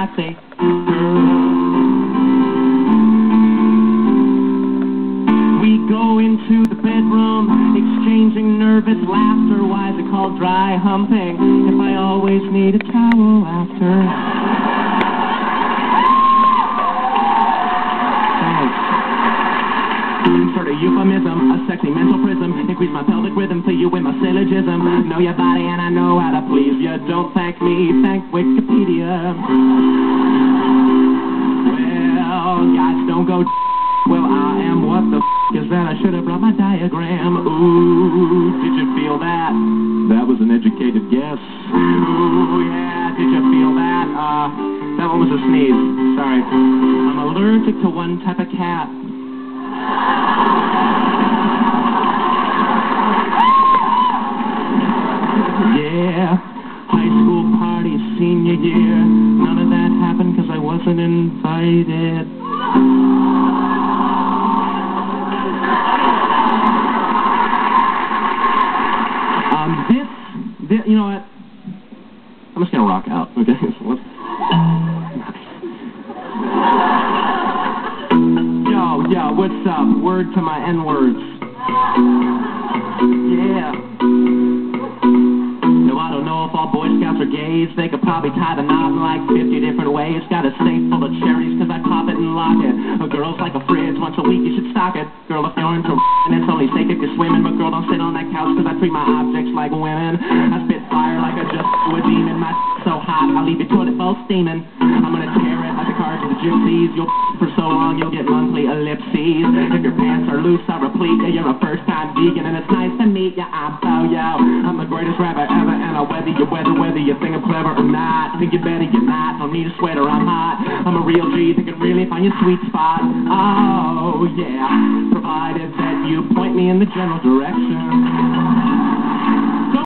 I say, we go into the bedroom, exchanging nervous laughter. Why is it called dry humping if I always need a towel after? Sort of euphemism, a sexy mental prism. Increase my pelvic rhythm to you with my syllogism. Know your body and I know how to please you. Don't thank me, thank Wikipedia. Well, guys, don't go. Well, I am. What the is that? I should have brought my diagram. Ooh, did you feel that? That was an educated guess. Ooh, yeah, did you feel that? That one was a sneeze. Sorry. I'm allergic to one type of cat. Yeah, high school party senior year. None of that happened because I wasn't invited. This, you know what? I'm just gonna rock out, okay? Yo, what's up? Word to my N-words. Yeah. No, I don't know if all Boy Scouts are gays. They could probably tie the knot in like 50 different ways. Got a safe full of cherries cause I pop it and lock it. A girl's like a fridge, once a week you should stock it. Girl, if you're into and it's only safe if you're swimming. But girl, don't sit on that couch cause I treat my objects like women. I spit fire like I just a demon. My so hot, I'll leave your toilet bowl steaming. I'm gonna tear it like the cards of the gypsies. You'll for so long you'll get monthly ellipses. If your pants are loose, I replete ya. You're a first-time vegan and it's nice to meet ya. I'm so yo. I'm the greatest rapper ever, and I'll whether you think I'm clever or not. Think you're better, you're not. Don't need a sweater, I'm hot. I'm a real G, think I can really find your sweet spot. Oh yeah, provided that you point me in the general direction.